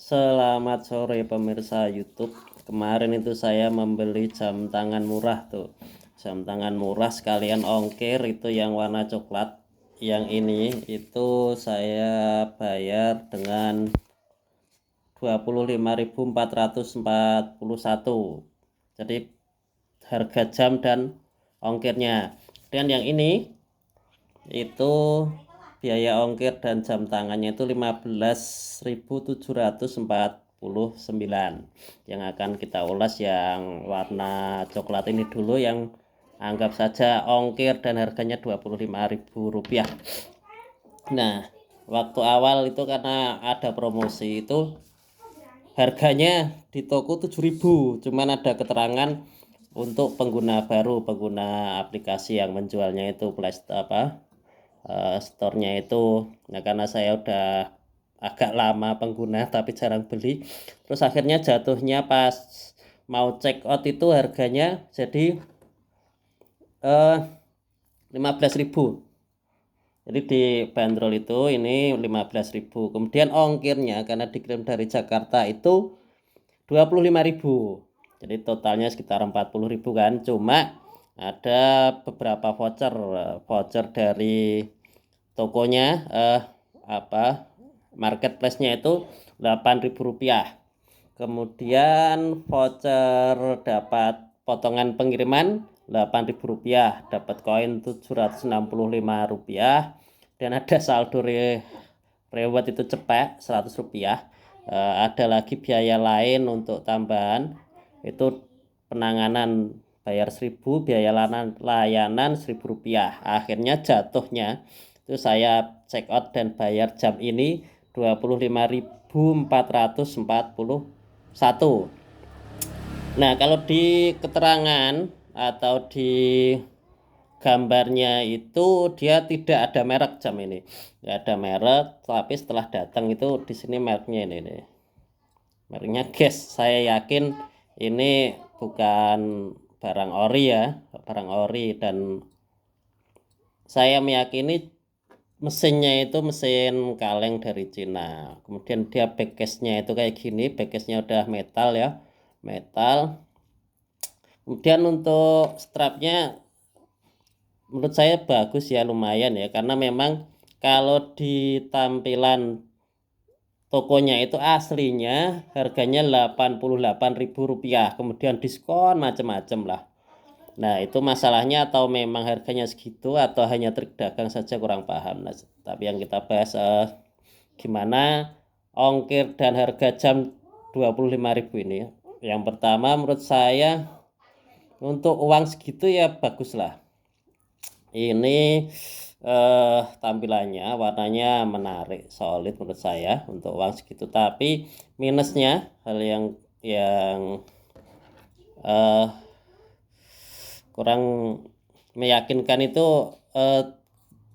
Selamat sore pemirsa YouTube. Kemarin itu saya membeli jam tangan murah tuh. Jam tangan murah sekalian ongkir itu yang warna coklat. Yang ini itu saya bayar dengan 25.441. Jadi harga jam dan ongkirnya. Dan yang ini itu biaya ongkir dan jam tangannya itu 15.749. Yang akan kita ulas yang warna coklat ini dulu, yang anggap saja ongkir dan harganya Rp25.000. Nah, waktu awal itu karena ada promosi itu harganya di toko 7.000, cuman ada keterangan untuk pengguna baru, pengguna aplikasi yang menjualnya itu store-nya itu. Nah, karena saya udah agak lama pengguna tapi jarang beli, terus akhirnya jatuhnya pas mau check out itu harganya jadi 15.000. Jadi di bandrol itu ini 15.000. Kemudian ongkirnya karena dikirim dari Jakarta itu 25.000. Jadi totalnya sekitar 40.000 kan. Cuma ada beberapa voucher dari tokonya, marketplace-nya itu Rp8.000. Kemudian voucher dapat potongan pengiriman Rp8.000, dapat koin Rp765, dan ada saldo reward itu cepet Rp100. Ada lagi biaya lain untuk tambahan, itu penanganan bayar 1.000, biaya layanan Rp1.000. Akhirnya jatuhnya itu saya check out dan bayar jam ini 25.441. Nah, kalau di keterangan atau di gambarnya itu dia tidak ada merek jam ini, nggak ada merek. Tapi setelah datang itu di sini mereknya ini nih. Mereknya Guess. Saya yakin ini bukan barang ori ya, barang ori. Dan saya meyakini mesinnya itu mesin kaleng dari Cina. Kemudian dia backcase-nya itu kayak gini, backcase-nya udah metal ya, metal. Kemudian untuk strapnya menurut saya bagus ya, lumayan ya, karena memang kalau di tampilan tokonya itu aslinya harganya Rp88.000, kemudian diskon macam-macam lah. Nah, itu masalahnya atau memang harganya segitu atau hanya trik dagang saja, kurang paham. Nah, tapi yang kita bahas gimana ongkir dan harga jam 25.000 ini. Yang pertama, menurut saya untuk uang segitu ya bagus lah. Ini tampilannya, warnanya menarik, solid menurut saya untuk uang segitu. Tapi minusnya, hal yang kurang meyakinkan itu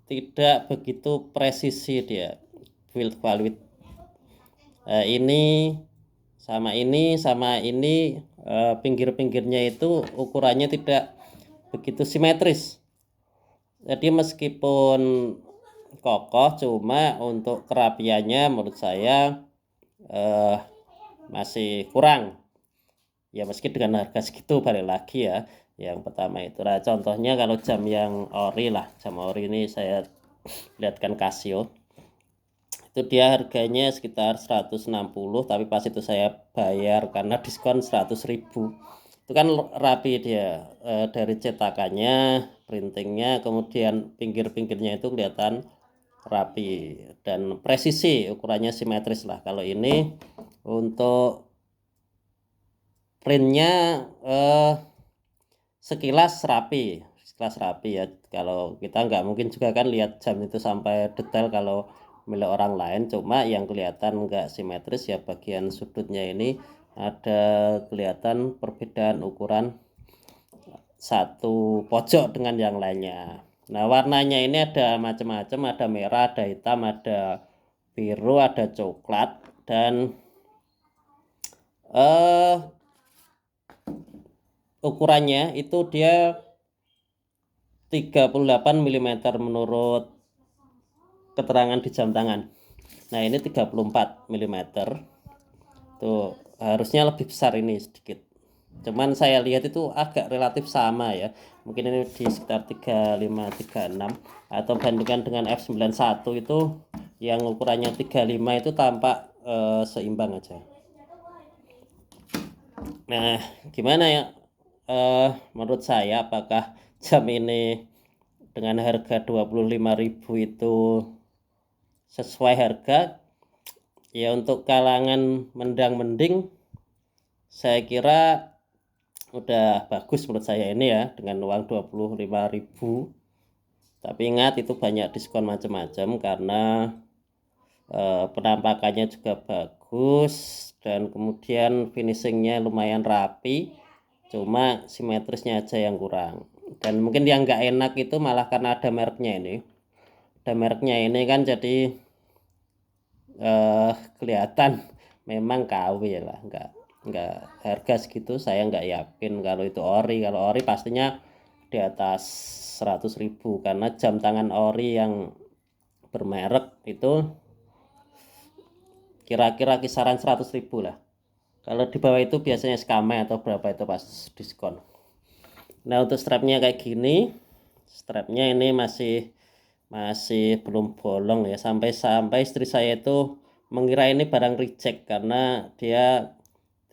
tidak begitu presisi dia build quality. Ini sama ini pinggir-pinggirnya itu ukurannya tidak begitu simetris. Jadi meskipun kokoh, cuma untuk kerapiannya menurut saya masih kurang. Ya meski dengan harga segitu, balik lagi ya. Yang pertama itu, nah contohnya kalau jam yang ori lah, jam ori ini saya lihatkan Casio. Itu dia harganya sekitar 160, tapi pas itu saya bayar karena diskon 100.000. Itu kan rapi dia, dari cetakannya, printingnya, kemudian pinggir-pinggirnya itu kelihatan rapi dan presisi, ukurannya simetris lah. Kalau ini untuk printnya sekilas rapi ya. Kalau kita nggak mungkin juga kan lihat jam itu sampai detail kalau milik orang lain. Cuma yang kelihatan nggak simetris ya, bagian sudutnya ini ada kelihatan perbedaan ukuran satu pojok dengan yang lainnya. Nah, warnanya ini ada macam-macam, ada merah, ada hitam, ada biru, ada coklat, dan ukurannya itu dia 38 mm menurut keterangan di jam tangan. Nah, ini 34 mm. Tuh harusnya lebih besar ini sedikit. Cuman saya lihat itu agak relatif sama ya. Mungkin ini di sekitar 35 36 atau bandingkan dengan F91 itu yang ukurannya 35 itu tampak seimbang aja. Nah, gimana ya? Menurut saya apakah jam ini dengan harga 25.000 itu sesuai harga? Ya untuk kalangan mendang-mending saya kira udah bagus menurut saya ini ya dengan uang 25.000. Tapi ingat itu banyak diskon macam-macam karena penampakannya juga bagus dan kemudian finishingnya lumayan rapi, cuma simetrisnya aja yang kurang. Dan mungkin yang nggak enak itu malah karena ada mereknya ini. Ada mereknya ini kan jadi kelihatan memang KW lah, nggak harga segitu saya nggak yakin kalau itu ori. Kalau ori pastinya di atas 100.000 karena jam tangan ori yang bermerek itu kira-kira kisaran 100.000 lah. Kalau di bawah itu biasanya skame atau berapa itu pas diskon. Nah untuk strapnya kayak gini, strapnya ini masih belum bolong ya, sampai istri saya itu mengira ini barang reject karena dia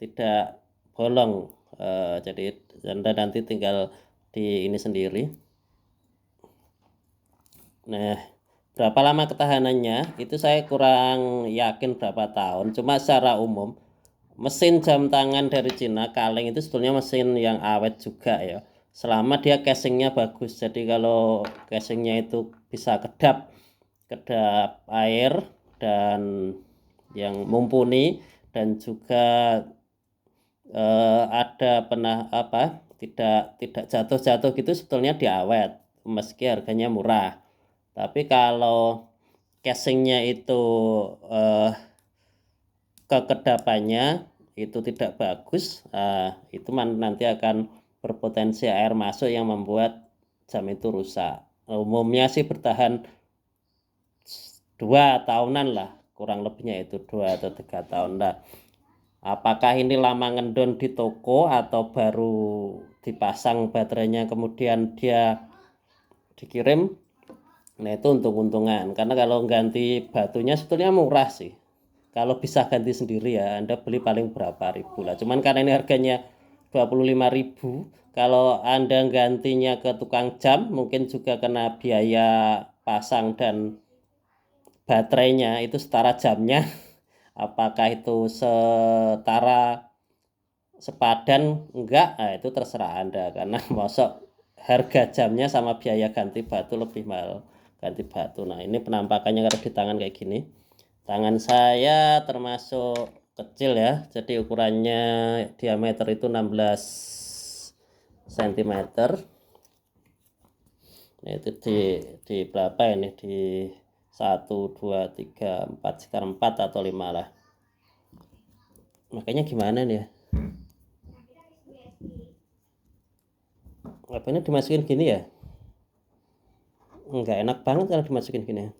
tidak bolong. Jadi Anda nanti tinggal di ini sendiri. Nah berapa lama ketahanannya itu saya kurang yakin berapa tahun, cuma secara umum mesin jam tangan dari Cina kaleng itu sebetulnya mesin yang awet juga ya, selama dia casingnya bagus. Jadi kalau casingnya itu bisa kedap air dan yang mumpuni dan juga ada tidak jatuh-jatuh gitu, sebetulnya diawet meski harganya murah. Tapi kalau casingnya itu kekedapannya itu tidak bagus, itu nanti akan berpotensi air masuk yang membuat jam itu rusak. Umumnya sih bertahan 2 tahunan lah, kurang lebihnya itu 2 atau 3 tahun lah. Apakah ini lama ngendon di toko atau baru dipasang baterainya kemudian dia dikirim? Nah itu untung-untungan, karena kalau ganti batunya sebetulnya murah sih. Kalau bisa ganti sendiri ya Anda beli paling berapa ribu lah, cuman karena ini harganya 25.000, kalau Anda gantinya ke tukang jam mungkin juga kena biaya pasang dan baterainya itu setara jamnya. Apakah itu setara sepadan enggak, nah itu terserah Anda karena masuk harga jamnya sama biaya ganti batu lebih mahal ganti batu. Nah ini penampakannya kalau di tangan kayak gini. Tangan saya termasuk kecil ya, jadi ukurannya diameter itu 16 cm. Nah, itu di berapa ini, di 1 2 3 4 sekitar 4 atau 5 lah. Makanya gimana nih ya, apa ini dimasukin gini ya, nggak enak banget kalau dimasukin gini.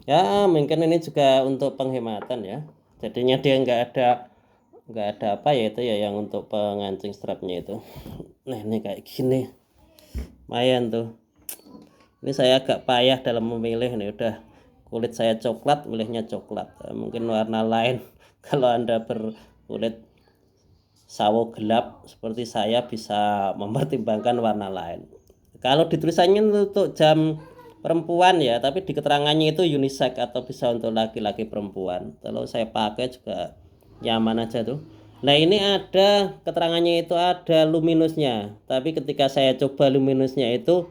Ya mungkin ini juga untuk penghematan ya, jadinya dia nggak ada apa ya itu ya yang untuk pengancing strapnya itu. Nah ini kayak gini lumayan tuh. Ini saya agak payah dalam memilih nih, udah kulit saya coklat milihnya coklat, mungkin warna lain. Kalau Anda berkulit sawo gelap seperti saya bisa mempertimbangkan warna lain. Kalau di tulisannya untuk jam perempuan ya, tapi di keterangannya itu unisex atau bisa untuk laki-laki perempuan. Kalau saya pakai juga nyaman aja tuh. Nah ini ada keterangannya itu ada luminusnya, tapi ketika saya coba luminusnya itu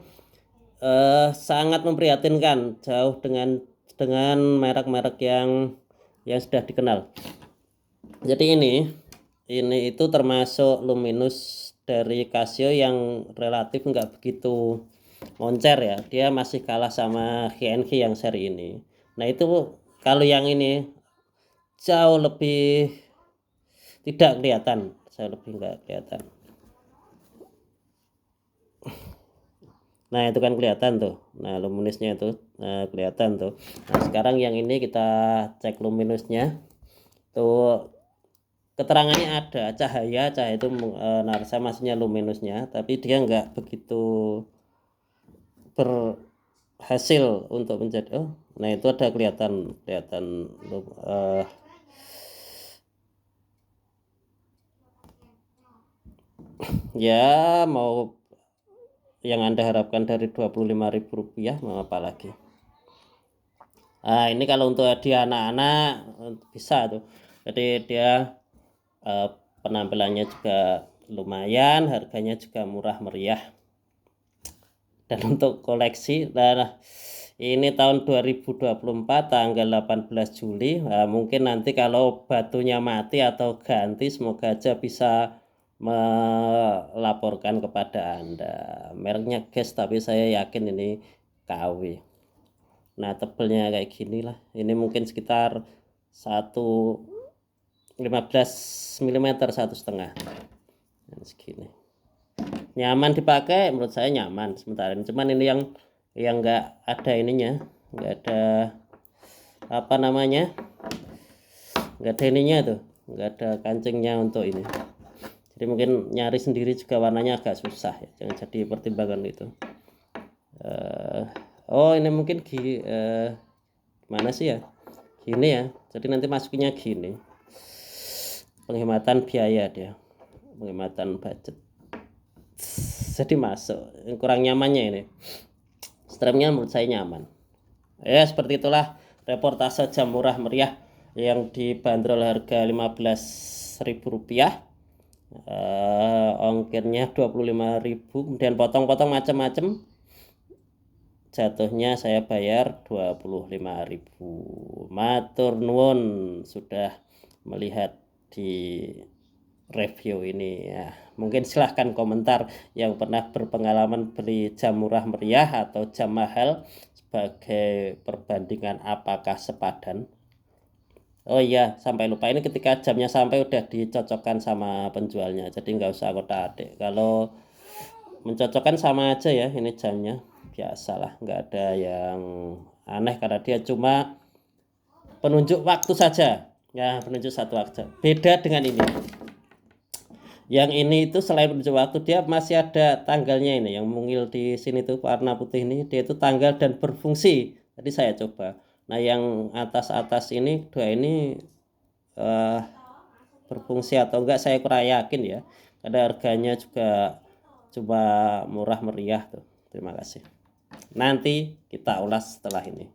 sangat memprihatinkan, jauh dengan merek-merek yang sudah dikenal. Jadi ini itu termasuk luminus dari Casio yang relatif nggak begitu moncer ya, dia masih kalah sama GNG yang seri ini. Nah itu kalau yang ini jauh lebih tidak kelihatan, jauh lebih nggak kelihatan. Nah itu kan kelihatan tuh, nah luminusnya itu kelihatan tuh. Nah sekarang yang ini kita cek luminusnya tuh, keterangannya ada cahaya itu narsa maksudnya luminusnya, tapi dia nggak begitu berhasil untuk menjadi nah itu ada kelihatan kelihatan ya mau yang Anda harapkan dari Rp25.000 mau apa lagi. Nah ini kalau untuk di anak-anak bisa tuh, jadi dia penampilannya juga lumayan, harganya juga murah meriah. Dan untuk koleksi, nah ini tahun 2024 tanggal 18 Juli. Nah, mungkin nanti kalau batunya mati atau ganti, semoga aja bisa melaporkan kepada Anda. Mereknya Guess, tapi saya yakin ini KW. Nah tebelnya kayak gini lah, ini mungkin sekitar 15 mm, 1,5 segini. Nyaman dipakai, menurut saya nyaman sementara ini. Cuman ini yang nggak ada ininya, nggak ada apa namanya, nggak ada ininya tuh, nggak ada kancingnya untuk ini. Jadi mungkin nyari sendiri juga warnanya agak susah ya, jangan jadi pertimbangan itu. Oh ini mungkin mana sih ya, gini ya, jadi nanti masukinnya gini, penghematan biaya dia, penghematan budget, jadi masuk. Yang kurang nyamannya ini strapnya menurut saya nyaman ya. Seperti itulah reportase jam murah meriah yang dibanderol harga Rp15.000, ongkirnya Rp25.000, kemudian potong-potong macam-macam, jatuhnya saya bayar Rp25.000. Matur nuwun sudah melihat di review ini ya. Mungkin silahkan komentar yang pernah berpengalaman beli jam murah meriah atau jam mahal, sebagai perbandingan apakah sepadan. Oh iya, sampai lupa, ini ketika jamnya sampai udah dicocokkan sama penjualnya, jadi nggak usah kotak-atik. Kalau mencocokkan sama aja ya, ini jamnya biasalah, nggak ada yang aneh karena dia cuma penunjuk waktu saja ya, penunjuk satu waktu. Beda dengan ini, yang ini itu selain penunjuk waktu, dia masih ada tanggalnya. Ini yang mungil di sini tuh warna putih ini, dia itu tanggal dan berfungsi. Tadi saya coba. Nah yang atas ini dua ini berfungsi atau enggak saya kurang yakin ya, ada harganya juga cuma murah meriah tuh. Terima kasih, nanti kita ulas setelah ini.